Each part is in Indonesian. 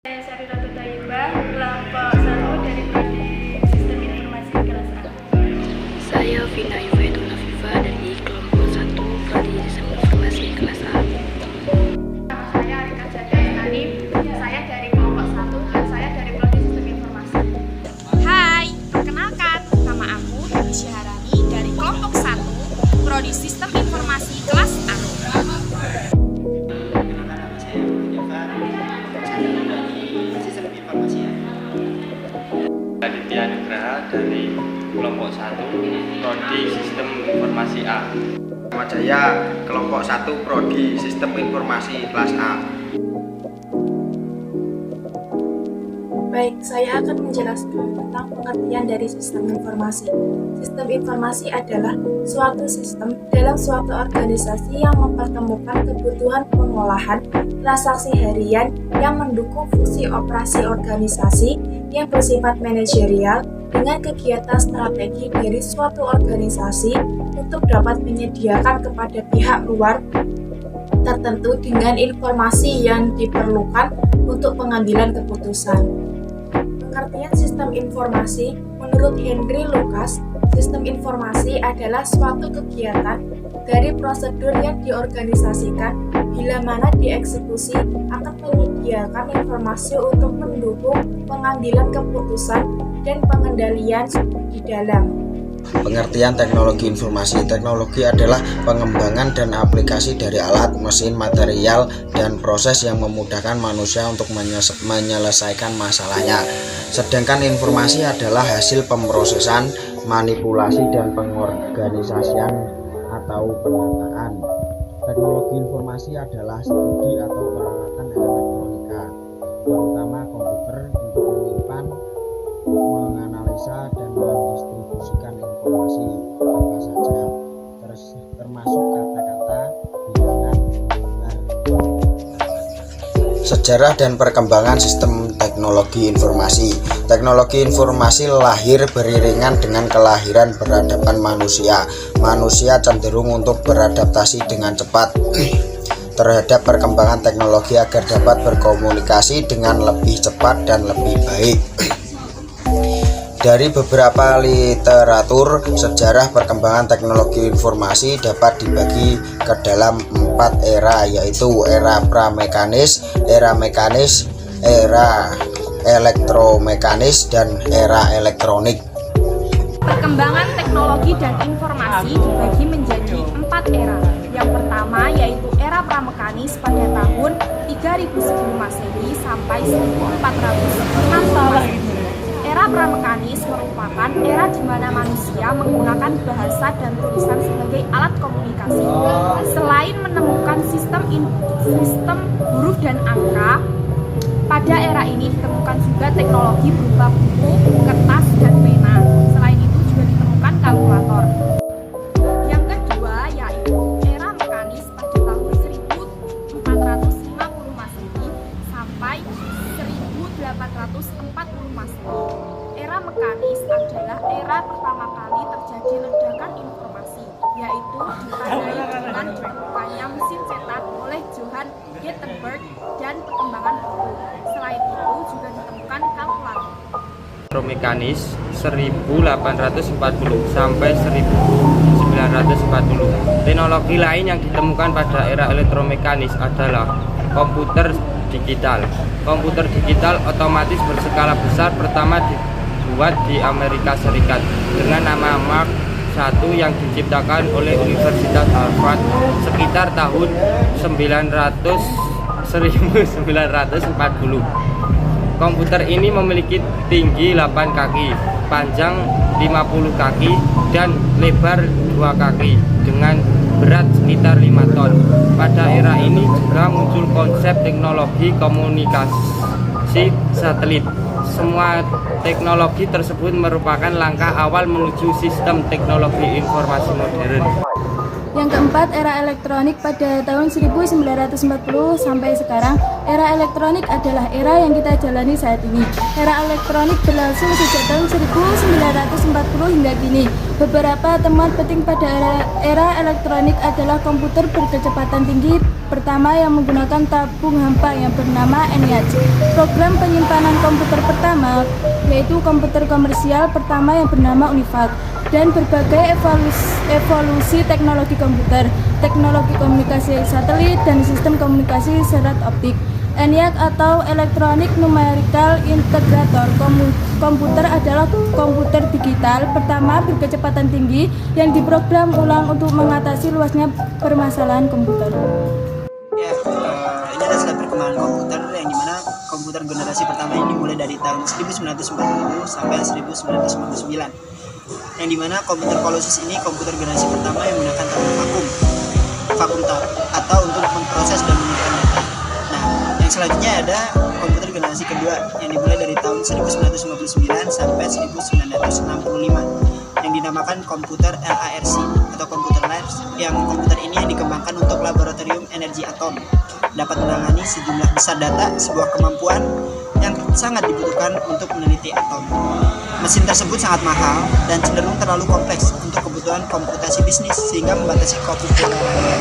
Saya Sari Ratu Tayyiba, kelompok 1 dari Prodi Sistem Informasi kelas A. Saya Vina Yufaitul Afifa dari kelompok 1 Prodi Sistem Informasi kelas A. Nama saya Arika Jadani, saya dari kelompok 1 dan saya dari Prodi Sistem Informasi. Hai, perkenalkan, nama aku Dewi Syaharani dari kelompok 1 Prodi Sistem Informasi kelas A. Aditya Nugraha dari kelompok 1 Prodi Sistem Informasi A. Jaya, kelompok 1 Prodi Sistem Informasi kelas A. Baik, saya akan menjelaskan tentang pengertian dari sistem informasi. Sistem informasi adalah suatu sistem dalam suatu organisasi yang mempertemukan kebutuhan pengolahan transaksi harian yang mendukung fungsi operasi organisasi yang bersifat manajerial dengan kegiatan strategi dari suatu organisasi untuk dapat menyediakan kepada pihak luar tertentu dengan informasi yang diperlukan untuk pengambilan keputusan. Pengertian sistem informasi menurut Henry Lucas, sistem informasi adalah suatu kegiatan dari prosedur yang diorganisasikan bila mana dieksekusi akan menyediakan informasi untuk mendukung pengambilan keputusan dan pengendalian di dalam. Pengertian teknologi informasi. Teknologi adalah pengembangan dan aplikasi dari alat, mesin, material, dan proses yang memudahkan manusia untuk menyelesaikan masalahnya. Sedangkan informasi adalah hasil pemrosesan, manipulasi, dan pengorganisasian atau penataan. Teknologi informasi adalah studi atau peralatan elektronika, terutama komputer, untuk menyimpan, menganalisa, dan mendistribusikan informasi apa saja, termasuk kata-kata, bilangan, gambar. Sejarah dan perkembangan sistem teknologi informasi. Teknologi informasi lahir beriringan dengan kelahiran peradaban manusia. Manusia cenderung untuk beradaptasi dengan cepat terhadap perkembangan teknologi agar dapat berkomunikasi dengan lebih cepat dan lebih baik. Dari beberapa literatur, sejarah perkembangan teknologi informasi dapat dibagi ke dalam 4 era, yaitu era pramekanis, era mekanis, era elektromekanis, dan era elektronik. Perkembangan teknologi dan informasi dibagi menjadi 4 era. Yang pertama yaitu era pramekanis pada tahun 3000 sebelum Masehi sampai 1406 Masehi. Era pramekanis merupakan era di mana manusia menggunakan bahasa dan tulisan sebagai alat komunikasi. Selain menemukan sistem huruf dan angka, pada era ini ditemukan juga teknologi berupa buku, kertas, dan pena. Selain itu juga ditemukan kalkulator. Yang kedua yaitu era mekanis pada tahun 1450 Masehi sampai 1840 Masehi. Era mekanis adalah era pertama kali terjadi ledakan informasi, yaitu ditandai dengan dibukanya mesin cetak oleh Johann Gutenberg dan perkembangan buku. Selain itu juga ditemukan kalkulator. Elektromekanis 1840 sampai 1940. Teknologi lain yang ditemukan pada era elektromekanis adalah komputer digital. Komputer digital otomatis berskala besar pertama dibuat di Amerika Serikat dengan nama Mark I yang diciptakan oleh Universitas Harvard sekitar tahun 1940. Komputer ini memiliki tinggi 8 kaki, panjang 50 kaki, dan lebar 2 kaki dengan berat sekitar 5 ton. Pada era ini juga muncul konsep teknologi komunikasi satelit. Semua teknologi tersebut merupakan langkah awal menuju sistem teknologi informasi modern. Yang keempat, era elektronik pada tahun 1940 sampai sekarang. Era elektronik adalah era yang kita jalani saat ini. Era elektronik berlangsung sejak tahun 1940 hingga kini. Beberapa temuan penting pada era elektronik adalah komputer berkecepatan tinggi pertama yang menggunakan tabung hampa yang bernama ENIAC. Program penyimpanan komputer pertama yaitu komputer komersial pertama yang bernama UNIVAC, dan berbagai evolusi teknologi komputer, teknologi komunikasi satelit, dan sistem komunikasi serat optik. ENIAC atau Electronic Numerical Integrator komputer adalah komputer digital pertama berkecepatan tinggi yang diprogram ulang untuk mengatasi luasnya permasalahan komputer. Ya, ini adalah slide perkembangan komputer yang dimana komputer generasi pertama ini dimulai dari tahun 1940 sampai 1959. Yang dimana komputer Colossus ini komputer generasi pertama yang menggunakan tabung vakum atau untuk memproses dan menyiapkan data. Nah, yang selanjutnya ada komputer generasi kedua yang dimulai dari tahun 1959 sampai 1965 yang dinamakan komputer LARC atau komputer labs, yang komputer ini yang dikembangkan untuk laboratorium energi atom, dapat menangani sejumlah besar data, sebuah kemampuan yang sangat dibutuhkan untuk meneliti atom. Mesin tersebut sangat mahal dan cenderung terlalu kompleks untuk kebutuhan komputasi bisnis sehingga membatasi kepopulerannya.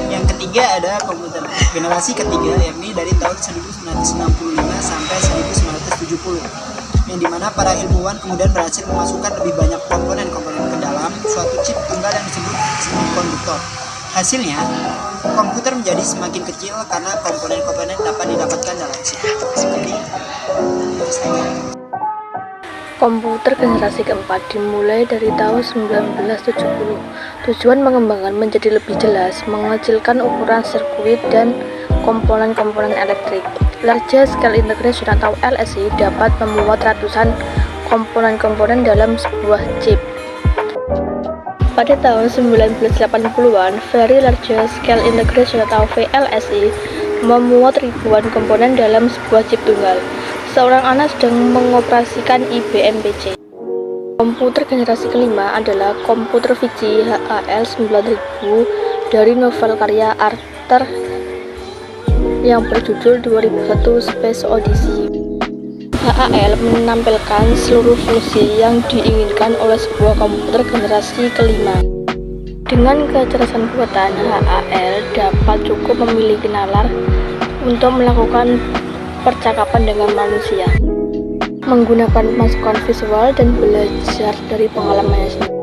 Yang ketiga ada komputer generasi ketiga, yakni dari tahun 1965 sampai 1970, yang dimana para ilmuwan kemudian berhasil memasukkan lebih banyak komponen-komponen ke dalam suatu chip tunggal yang disebut semikonduktor. Hasilnya, komputer menjadi semakin kecil karena komponen-komponen dapat didapatkan dalam chip. Seperti itu saja. Komputer generasi keempat dimulai dari tahun 1970. Tujuan mengembangkan menjadi lebih jelas, mengecilkan ukuran sirkuit dan komponen-komponen elektrik. Large Scale Integration atau LSI dapat memuat ratusan komponen-komponen dalam sebuah chip. Pada tahun 1980-an, Very Large Scale Integration atau VLSI memuat ribuan komponen dalam sebuah chip tunggal. Seorang anak sedang mengoperasikan IBM PC. Komputer generasi kelima adalah komputer Vici HAL 9000 dari novel karya Arthur yang berjudul 2001 Space Odyssey. HAL menampilkan seluruh fungsi yang diinginkan oleh sebuah komputer generasi kelima. Dengan kecerdasan buatan, HAL dapat cukup memiliki nalar untuk melakukan percakapan dengan manusia, menggunakan masukan visual dan belajar dari pengalamannya sendiri.